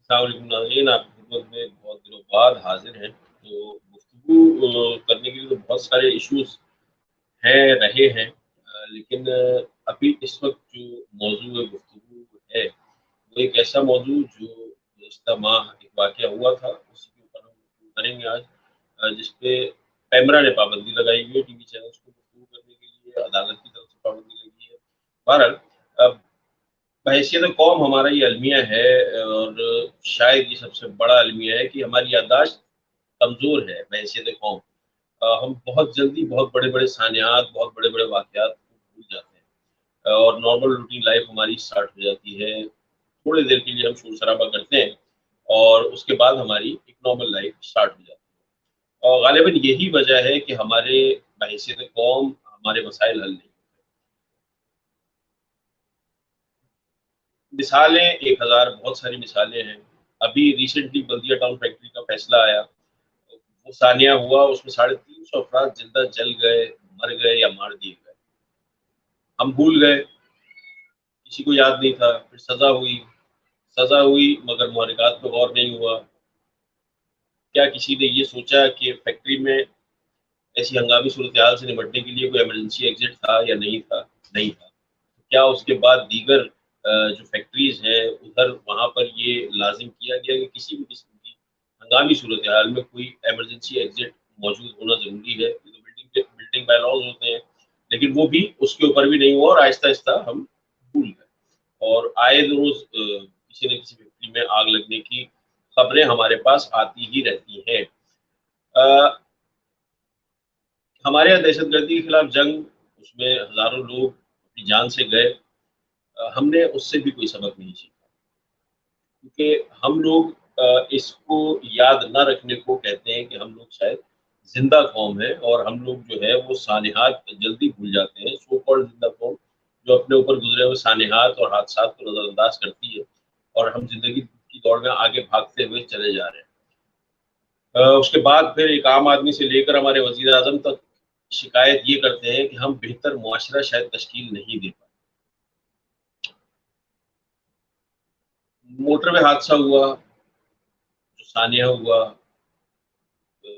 अस्सलाम वालेकुम नाज़रीन, आपकी खिदमत में बहुत दिनों बाद हाज़िर हैं। तो गुफ्तगू करने के लिए तो बहुत सारे इश्यूज़ हैं, रहे हैं, लेकिन अभी इस वक़्त जो मौज़ू है गुफ्तगू है, वो एक ऐसा मौज़ू जो गुज़िश्ता माह एक वाक़या हुआ था, उसी के ऊपर हम गुफ्तगू करेंगे आज, जिसपे पैमरा ने पाबंदी लगाई हुई है टीवी चैनल्स को गुफ्तगू करने के लिए, अदालत की तरफ से पाबंदी लगी है। बहरहाल अब बहैसियत कौम हमारा ये अलमिया है, और शायद ये सबसे बड़ा अलमिया है कि हमारी याददाश्त कमज़ोर है बहैसियत कौम। हम बहुत जल्दी बहुत बड़े-बड़े सानियात, बहुत बड़े-बड़े वाक़यात को भूल जाते हैं, और नॉर्मल रूटीन लाइफ़ हमारी स्टार्ट हो जाती है। थोड़ी देर के लिए हम शोर-शराबा करते हैं और उसके बाद हमारी एक नॉर्मल लाइफ़ स्टार्ट हो जाती है। और ग़ालिबन यही वजह है कि हमारे बहैसियत कौम हमारे मसाइल हल नहीं। मिसालें 1000 बहुत सारी मिसालें हैं। अभी रिसेंटली बल्दिया टाउन फैक्ट्री का फैसला आया। वो सानिया हुआ, उसमें 350 अफ़राद ज़िंदा जल गए, मर गए या मार दिए गए। हम भूल गए, किसी को याद नहीं था, फिर सज़ा हुई मगर मुहर्रिकात पे गौर नहीं हुआ। क्या किसी ने ये सोचा कि फैक्ट्री में ऐसी हंगामी सूरत-ए-हाल से निपटने के लिए कोई इमरजेंसी एग्ज़िट था या नहीं था? नहीं था। क्या उसके बाद दीगर जो फैक्ट्रीज़ हैं, उधर वहाँ पर ये लाज़िम किया गया कि किसी भी किस्म की हंगामी सूरत-ए-हाल में कोई इमरजेंसी एग्ज़िट मौजूद होना ज़रूरी है? ये तो बिल्डिंग बाय-लॉज़ होते हैं, लेकिन वो भी उसके ऊपर भी नहीं हुआ और आहिस्ता-आहिस्ता हम भूल गए। और आए रोज़ किसी न किसी फैक्ट्री में आग लगने की खबरें हमारे पास आती ही रहती हैं। अ, हमारे यहाँ दहशतगर्दी के खिलाफ जंग, उसमें हज़ारों लोग अपनी जान से गए। हमने उससे भी कोई सबक नहीं सीखा, क्योंकि हम लोग इसको याद ना रखने को कहते हैं कि हम लोग शायद ज़िंदा कौम है, और हम लोग जो है वो सानेहात जल्दी भूल जाते हैं। सो कॉल्ड ज़िंदा कौम जो अपने ऊपर गुज़रे हुए सानेहात और हादसात को नज़रअंदाज करती है, और हम ज़िंदगी की दौड़ में आगे भागते हुए चले जा रहे हैं। उसके बाद फिर एक आम आदमी से लेकर हमारे वज़ीर-ए-आज़म तक शिकायत ये करते हैं कि हम बेहतर मुआशरा शायद तश्कील नहीं दे पाए। मोटरवे हादसा हुआ, जो सानिया हुआ, अ,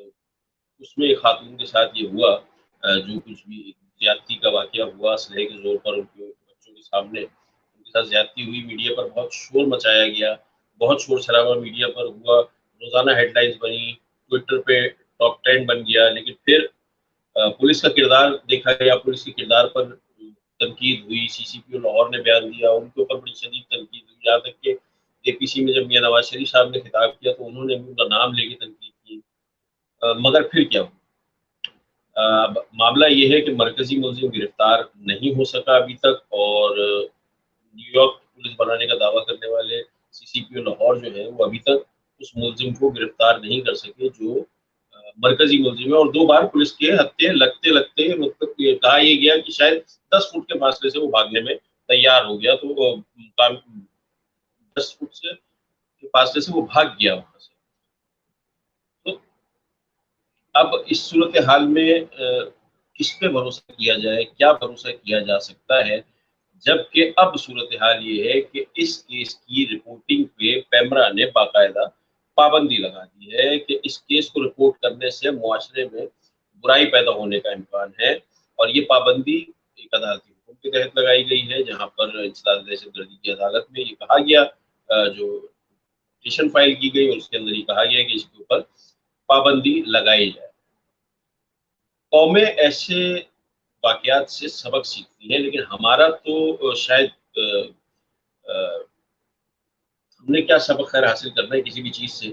उसमें एक खातून के साथ ये हुआ, जो कुछ भी ज़्यादती का वाक़या हुआ, असलहे के ज़ोर पर उनके बच्चों के सामने उनके साथ ज़्यादती हुई, मीडिया पर बहुत शोर मचाया गया, बहुत शोर-शराबा मीडिया पर हुआ, रोज़ाना हेडलाइन्स बनी, ट्विटर पे टॉप ट्रेंड बन गया, लेकिन फिर पुलिस का किरदार देखा गया, पुलिस के किरदार पर तनकीद हुई, सीसीपीओ लाहौर ने बयान दिया, उनके ऊपर बड़ी शदीद तनकीद हुई, यहाँ तक कि एपीसी में जब मियाँ नवाज़ शरीफ साहब ने खिताब किया तो उन्होंने भी उनका नाम लेके तनकीद की। मगर फिर क्या हुआ? अब मामला ये है कि मरकज़ी मुलज़िम गिरफ्तार नहीं हो सका अभी तक, और न्यूयॉर्क पुलिस बनाने का दावा करने वाले सीसीपीओ लाहौर जो है, वो अभी तक उस मुलज़िम को गिरफ्तार नहीं कर सके जो मरकज़ी मुलज़िम है, और 2 बार पुलिस के हत्थे लगते-लगते मतलब ये कहा ये गया कि शायद 10 फुट के फासले से वो भागने में तैयार हो गया, तो काम 10 फुट से के फासले से वो भाग गया वहाँ से। तो अब इस सूरत-ए-हाल में किस पे भरोसा किया जाए, क्या भरोसा किया जा सकता है? जबकि अब सूरत-ए-हाल ये है कि इस केस की रिपोर्टिंग पे पैमरा ने बाकायदा पाबंदी लगा दी है कि इस केस को रिपोर्ट करने से मुआशरे में बुराई पैदा होने का इम्कान है, और ये पाबंदी एक अदालती हुक्म के तहत लगाई गई है, जहाँ पर इंसदाद दहशतगर्दी की अदालत में ये कहा गया, जो पिटीशन फाइल की गई और उसके अंदर ये कहा गया कि इसके ऊपर पाबंदी लगाई जाए। कौमें ऐसे वाक़यात से सबक सीखती हैं, लेकिन हमारा तो शायद अ अ, हमने क्या सबक ख़ैर हासिल करना है किसी भी चीज़ से?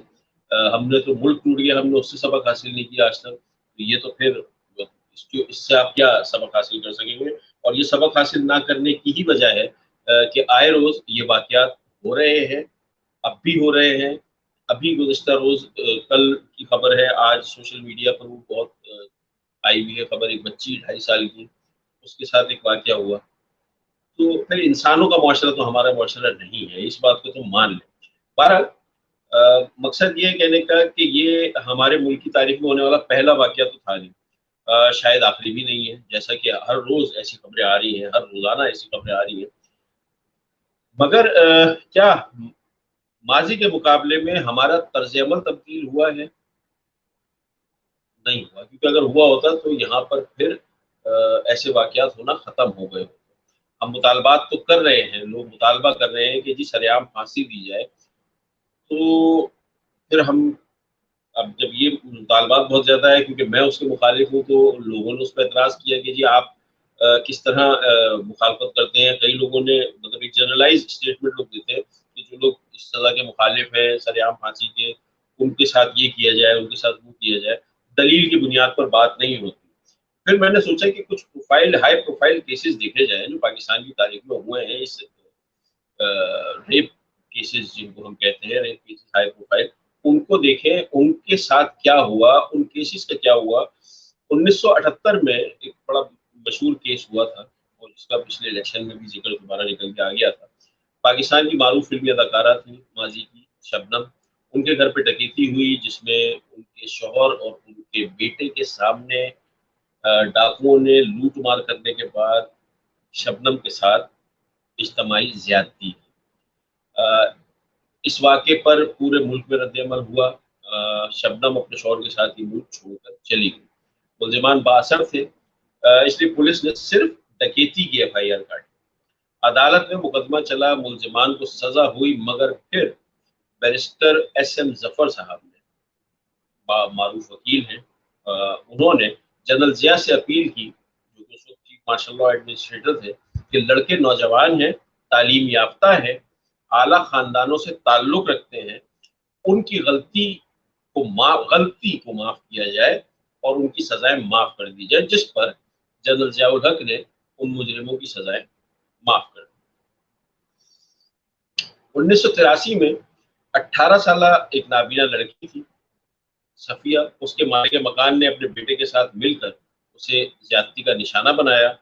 हमने तो मुल्क टूट गया, हमने उससे सबक हासिल नहीं किया आज तक। तो ये तो फिर इससे आप क्या सबक हासिल कर सकेंगे? और ये सबक हासिल ना करने की ही वजह है कि आए रोज़ ये वाक़यात हो रहे हैं, अब भी हो रहे हैं। अभी गुज़िश्ता रोज़ कल की खबर है, आज सोशल मीडिया पर वो बहुत आई हुई है खबर, एक बच्ची 2.5 साल की, उसके साथ एक वाक़या हुआ। तो फिर इंसानों का मुआशरा तो हमारा मुआशरा नहीं है, इस बात को तो मान लें। बहरहाल मकसद ये है कहने का कि ये हमारे मुल्क की तारीख में होने वाला पहला वाक़या तो था नहीं। शायद आखिरी भी नहीं है, जैसा कि हर रोज़ ऐसी खबरें आ रही हैं, हर रोज़ाना ऐसी खबरें आ रही हैं। मगर क्या माजी के मुकाबले में हमारा तर्ज अमल तब्दील हुआ है? नहीं हुआ, क्योंकि अगर हुआ होता तो यहाँ पर फिर ऐसे वाक़यात होना ख़त्म हो गए। हम मुतालबात तो कर रहे हैं, लोग मुतालबा कर रहे हैं कि जी सरेआम फांसी दी जाए, तो फिर हम अब जब ये मुतालबात बहुत ज़्यादा है, क्योंकि मैं उसके मुखालिफ हूँ, तो लोगों ने उस पे एतराज़ किया कि जी आप किस तरह मुखालफत करते हैं। कई लोगों ने मतलब एक जनरलाइज़्ड स्टेटमेंट लोग देते हैं कि जो लोग इस सज़ा के मुखालिफ हैं, सरेआम फांसी के, उनके साथ ये किया जाए, उनके साथ वो किया जाए। दलील की बुनियाद पर बात नहीं होती। फिर मैंने सोचा कि कुछ हाई प्रोफ़ाइल केसेज़ देखे जाएँ जो पाकिस्तान की तारीख़ में हुए हैं, इस रेप केसेस जिनको हम कहते हैं, रेप केसेस हाई प्रोफाइल, उनको देखें, उनके साथ क्या हुआ, उन केसेस का क्या हुआ। 1978 में एक बड़ा मशहूर केस हुआ था और जिसका पिछले इलेक्शन में भी ज़िक्र दोबारा निकल के आ गया था। पाकिस्तान की मारूफ फ़िल्मी अदाकारा थी माज़ी की, शबनम। उनके घर पे डकैती हुई जिसमें उनके शौहर और उनके बेटे के सामने डाकुओं ने लूट-मार करने के बाद शबनम के साथ इज्तमाही ज़्यादती की। अ, इस वाक़ये पर पूरे मुल्क में रद्द-ए-अमल हुआ। शबनम अपने शौहर के साथ ही मुल्क छोड़कर चली गई। मुल्ज़िमान बाअसर थे, इसलिए पुलिस ने सिर्फ़ डकैती की एफ़आईआर काटी। अदालत में मुकदमा चला, मुल्ज़िमान को सज़ा हुई, मगर फिर बैरिस्टर एसएम ज़फ़र साहब ने, मारूफ वकील हैं, उन्होंने जनरल ज़िया से अपील की, जो कि उस वक़्त चीफ मार्शल लॉ एडमिनिस्ट्रेटर थे, कि लड़के नौजवान हैं, तालीम याफ़्ता हैं, आला ख़ानदानों से ताल्लुक़ रखते हैं, उनकी गलती को माफ़ किया जाए और उनकी सज़ाएँ माफ़ कर दी जाए, जिस पर जनरल ज़ियाउल हक ने उन मुजरिमों की सज़ाएँ माफ़ कर दी। 1983 में 18 साला एक नाबीना लड़की थी, सफिया, उसके मालिक मकान ने अपने बेटे के साथ मिलकर उसे ज़्यादती का निशाना बनाया।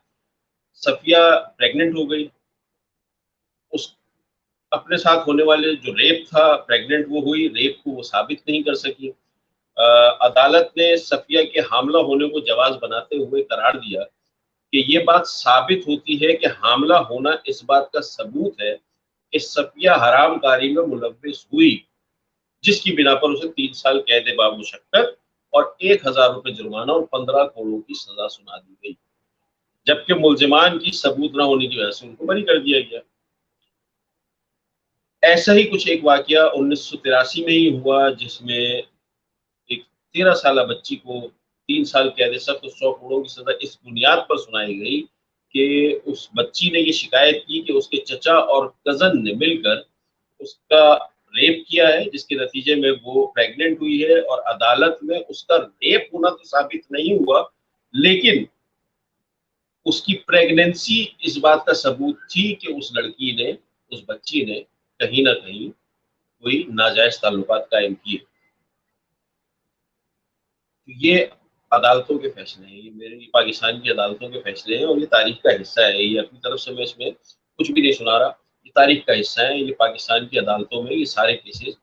सफिया प्रेग्नेंट हो गई। उस अपने साथ होने वाले जो रेप था, प्रेग्नेंट वो हुई, रेप को वो साबित नहीं कर सकी। अ, अदालत ने सफिया के हामला होने को जवाज़ बनाते हुए करार दिया कि ये बात साबित होती है कि हामला होना इस बात का सबूत है कि सफिया हरामकारी में मुलव्विस हुई, जिसकी बिना पर उसे 3 साल कैद बामुशक्कत और 1000 रुपए जुर्माना और 15 करोड़ की सज़ा सुना दी गई। जबकि मुल्ज़िमान की सबूत न होने की वजह से उनको बरी कर दिया गया। ऐसा ही कुछ एक वाक़या 1983 में ही हुआ, जिसमें एक 13 साला बच्ची को 3 साल कैद सख्त और 100 करोड़ की सज़ा इस बुनियाद पर सुनाई गई कि उस बच्ची ने ये शिकायत की कि उसके चचा और कज़न ने मिलकर उसका रेप किया है, जिसके नतीजे में वो प्रेग्नेंट हुई है और अदालत में उसका रेप होना तो साबित नहीं हुआ, लेकिन उसकी प्रेगनेंसी इस बात का सबूत थी कि उस लड़की ने, उस बच्ची ने कहीं न कहीं कोई नाजायज़ ताल्लुकात कायम किए। ये अदालतों के फैसले हैं, ये मेरे पाकिस्तान की अदालतों के फैसले हैं और ये तारीख का हिस्सा है। ये अपनी तरफ से मैं इसमें कुछ भी नहीं सुना रहा, ये तारीख का हिस्सा है। ये पाकिस्तान की अदालतों में ये सारे केसेस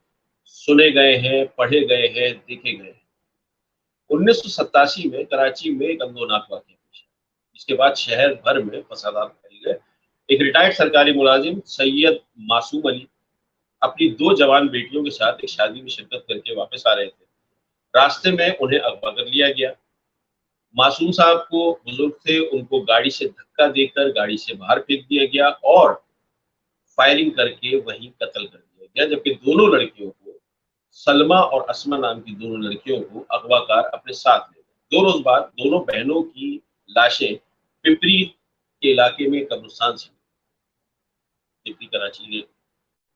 सुने गए हैं, पढ़े गए हैं, देखे गए हैं। 1987 में कराची में एक अनदोनाक वाक़या पेश आया, जिसके बाद शहर भर में फसादात फैल गए। एक रिटायर्ड सरकारी मुलाजिम सैयद मासूम अली अपनी 2 जवान बेटियों के साथ एक शादी में शिरकत करके वापस आ रहे थे। रास्ते में उन्हें अगवा कर लिया गया। मासूम साहब को, बुजुर्ग थे, उनको गाड़ी से धक्का देकर गाड़ी से बाहर फेंक दिया गया और फायरिंग करके वहीं कत्ल कर दिया गया, जबकि दोनों लड़कियों को, सलमा और अस्मा नाम की दोनों लड़कियों को अगवाकार अपने साथ ले गए। 2 रोज़ बाद दोनों बहनों की लाशें पिपरी के इलाके में कब्रिस्तान से, पिपरी कराची के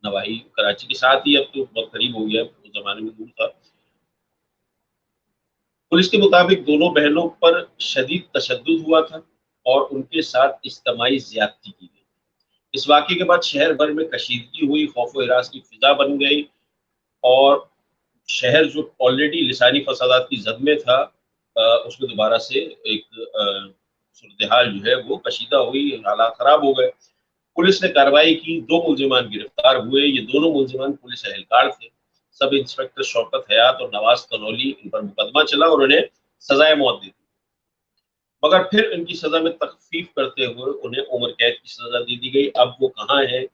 नवाही, कराची के साथ ही, अब तो बहुत करीब हो गया, उस ज़माने में दूर था। पुलिस के मुताबिक दोनों बहनों पर शदीद तशद्दुद हुआ था और उनके साथ इज्तमाही ज़्यादती की गई। इस वाक़ये के बाद शहर भर में कशीदगी हुई, खौफ व हिरास की फ़िज़ा बन गई और शहर जो ऑलरेडी लिसानी फसादात की ज़द में था, उसमें दोबारा से एक सूरत-ए-हाल जो है वो कशीदा हुई, हालात ख़राब हो गए। पुलिस ने कार्रवाई की, 2 मुल्ज़िमान गिरफ्तार हुए। ये दोनों मुल्ज़िमान पुलिस एहलकार थे। सब इंस्पेक्टर शौकत हयात और नवाज़ तनौली, इन पर मुकदमा चला और उन्हें सज़ाए मौत दी। मगर फिर इनकी सज़ा में तख़फ़ीफ़ करते हुए उन्हें उम्र कैद की सज़ा दे दी गई। अब वो कहाँ हैं?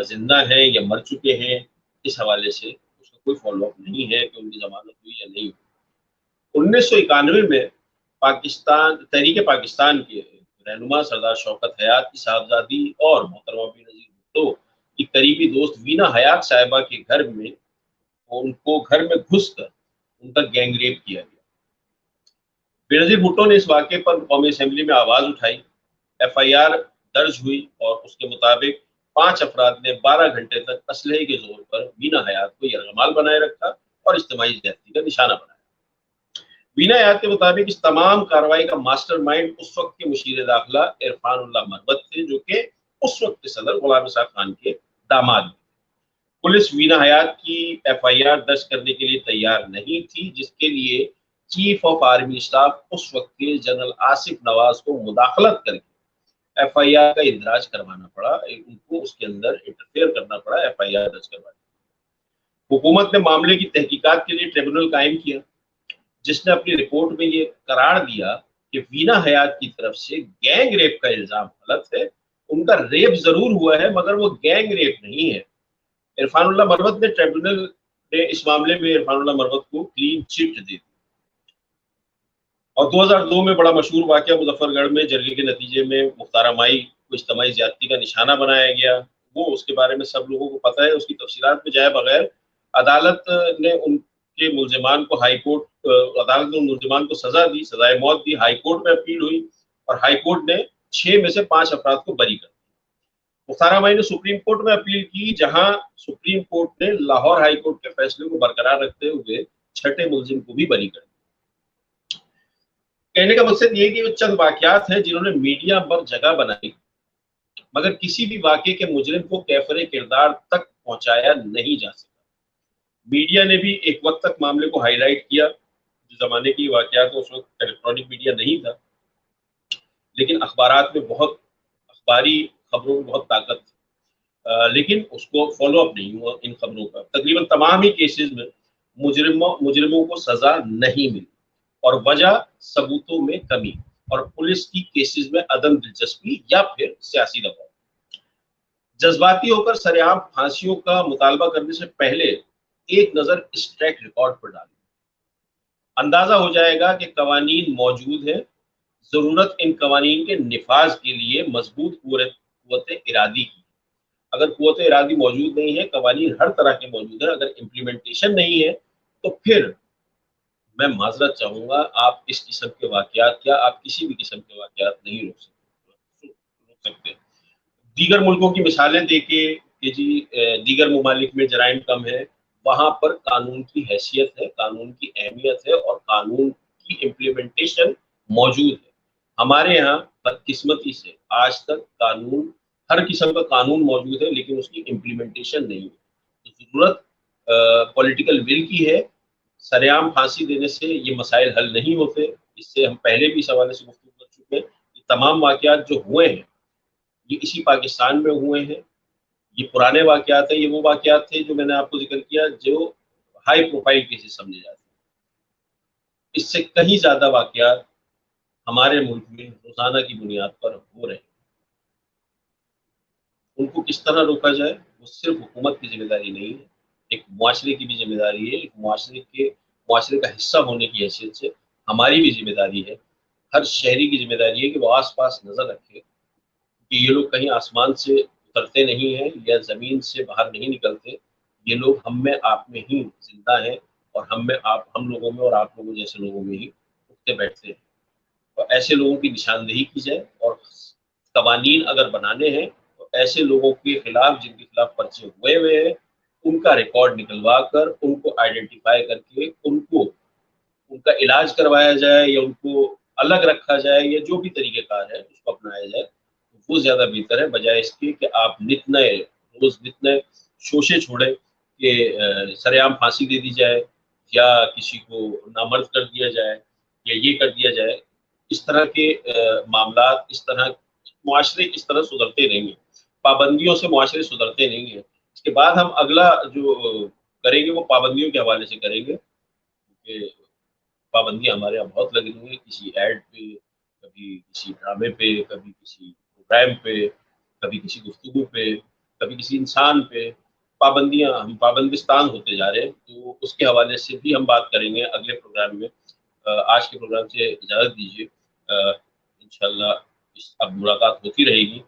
ज़िंदा हैं या मर चुके हैं? इस हवाले से उसका कोई फॉलोअप नहीं है कि उनकी जमानत हुई या नहीं हुई। 1991 में तहरीक पाकिस्तान के रहनुमा सरदार शौकत हयात की साहबजादी और मोहतरमा बेनज़ीर भुट्टो की करीबी दोस्त वीना हयात साहिबा के घर में उनको घर में घुसकर उनका गैंग रेप किया गया। बेनज़ीर भुट्टो ने इस वाक़े पर कौमी असेंबली में आवाज़ उठाई। एफआईआर दर्ज हुई और उसके मुताबिक 5 अफराद ने 12 घंटे तक असलहे के जोर पर वीना हयात को यरगमाल बनाए रखा और इज्तिमाई ज़्यादती का निशाना बनाया। वीना हयात के मुताबिक इस तमाम कार्रवाई का मास्टरमाइंड उस वक्त के मुशीर दाखिला इरफानुल्लाह मरवत थे, जो कि उस वक्त के सदर गुलाम रसा खान के दामाद। पुलिस वीना हयात की एफआईआर दर्ज करने के लिए तैयार नहीं थी, जिसके लिए चीफ ऑफ आर्मी स्टाफ उस वक्त के जनरल आसिफ नवाज को मुदाखलत करके एफआईआर का इंदराज करवाना पड़ा। उनको उसके अंदर इंटरफेयर करना पड़ा एफआईआर दर्ज करवाने। हुकूमत ने मामले की तहकीकात के लिए ट्रिब्यूनल कायम किया, जिसने अपनी रिपोर्ट में ये करार दिया कि वीना हयात की तरफ से गैंग रेप का इल्जाम गलत है। उनका रेप जरूर हुआ है, मगर वो गैंग रेप नहीं है। इरफानुल्लाह मरवत ने ट्रिब्यूनल ने इस मामले में इरफानुल्लाह मरवत को क्लीन चिट दे दी। और 2002 में बड़ा मशहूर वाकया मुजफ्फरगढ़ में जरगे के नतीजे में मुख्तारा माई को इज्तिमाई ज्यादती का निशाना बनाया गया, वो उसके बारे में सब लोगों को पता है। उसकी तफसीलात में जाए बगैर अदालत ने उनके मुल्जिमान को अदालत ने उन मुल्जिमान को सजा दी, सजाए मौत दी। हाई कोर्ट में अपील हुई और हाई कोर्ट ने 6 में से 5 अफराद को बरी कर दिया। मुख्तारा माई ने सुप्रीम कोर्ट में अपील की, जहां सुप्रीम कोर्ट ने लाहौर हाई कोर्ट के फैसले को बरकरार रखते हुए छठे मुल्जिम को भी बरी कर दिया। कहने का मकसद ये है कि वो चंद वाकयात हैं जिन्होंने मीडिया पर जगह बनाई, मगर किसी भी वाकये के मुजरिम को कैफरे किरदार तक पहुंचाया नहीं जा सका। मीडिया ने भी एक वक्त तक मामले को हाईलाइट किया। जिस जमाने की वाकयात उस वक्त इलेक्ट्रॉनिक मीडिया नहीं था, लेकिन अखबारात में बहुत अखबारी खबरों में बहुत ताकत थी। लेकिन उसको फॉलो अप नहीं हुआ इन खबरों का। तकरीबन तमाम ही केसेस में मुजरिमों को सजा नहीं मिली और वजह सबूतों में कमी और पुलिस की केसेस में अदम दिलचस्पी या फिर सियासी दबाव। जज्बाती होकर सरेआम फांसियों का मुतालबा करने से पहले एक नजर इस ट्रैक रिकॉर्ड पर डालें। अंदाजा हो जाएगा कि कवानीन मौजूद है। जरूरत इन कवानीन के निफाज के लिए मजबूत कुव्वत इरादी की। अगर कुव्वत इरादी मौजूद नहीं है, कवानीन हर तरह के मौजूद है, अगर इम्प्लीमेंटेशन नहीं है, तो फिर मैं माजरत चाहूंगा, आप इस किस्म के वाकयात या आप किसी भी किस्म के वाकयात नहीं रोक सकते। दीगर मुल्कों की मिसालें देके कि जी दीगर ममालिक में जराइम कम है, वहां पर कानून की हैसियत है, कानून की अहमियत है और कानून की इम्प्लीमेंटेशन मौजूद है। हमारे यहाँ बदकिस्मती से आज तक कानून, हर किस्म का कानून मौजूद है, लेकिन उसकी इम्प्लीमेंटेशन नहीं है। तो जरूरत पॉलिटिकल विल की है। सरेआम फांसी देने से ये मसाइल हल नहीं होते। इससे हम पहले भी इस हवाले से गुफ्तगू कर चुके हैं। ये तमाम वाकयात जो हुए हैं, ये इसी पाकिस्तान में हुए हैं। ये पुराने वाकयात हैं। ये वो वाकयात थे जो मैंने आपको जिक्र किया, जो हाई प्रोफाइल केसेस समझे जाते हैं। इससे कहीं ज्यादा वाकयात हमारे मुल्क में रोजाना की बुनियाद पर हो रहे हैं। उनको किस तरह रोका जाए, वो सिर्फ हुकूमत की जिम्मेदारी नहीं है, एक मुआशरे की भी जिम्मेदारी है। एक मुआशरे का हिस्सा होने की हैसियत से हमारी भी जिम्मेदारी है। हर शहरी की जिम्मेदारी है कि वो आस पास नजर रखे कि ये लोग कहीं आसमान से उतरते नहीं हैं या जमीन से बाहर नहीं निकलते। ये लोग हम में आप में ही जिंदा हैं और हम लोगों में और आप लोगों जैसे लोगों में ही उठते बैठते हैं। तो ऐसे लोगों की निशानदेही की जाए और कवानीन अगर बनाने हैं तो ऐसे लोगों के खिलाफ, जिनके खिलाफ पर्चे हुए हैं, उनका रिकॉर्ड निकलवा कर, उनको आइडेंटिफाई करके उनको उनका इलाज करवाया जाए या उनको अलग रखा जाए या जो भी तरीकेकार है उसको अपनाया जाए, तो वो ज्यादा बेहतर है, बजाय इसके कि आप नित नए शोशे छोड़े कि सरेआम फांसी दे दी जाए या किसी को नामर्द कर दिया जाए या ये कर दिया जाए। इस तरह के मामलात, इस तरह मुआशरे इस तरह सुधरते नहीं हैं। पाबंदियों से मुआशरे सुधरते नहीं हैं। इसके बाद हम अगला जो करेंगे वो पाबंदियों के हवाले से करेंगे, क्योंकि पाबंदियाँ हमारे यहाँ बहुत लगी हुई हैं, किसी ऐड पे, कभी किसी ड्रामे पे, कभी किसी प्रोग्राम पे, कभी किसी गुफ्तगू पे, कभी किसी इंसान पे। पाबंदियां, हम पाबंदिस्तान होते जा रहे हैं, तो उसके हवाले से भी हम बात करेंगे अगले प्रोग्राम में। आज के प्रोग्राम से इजाज़त दीजिए। इंशाल्लाह अब मुलाकात होती रहेगी।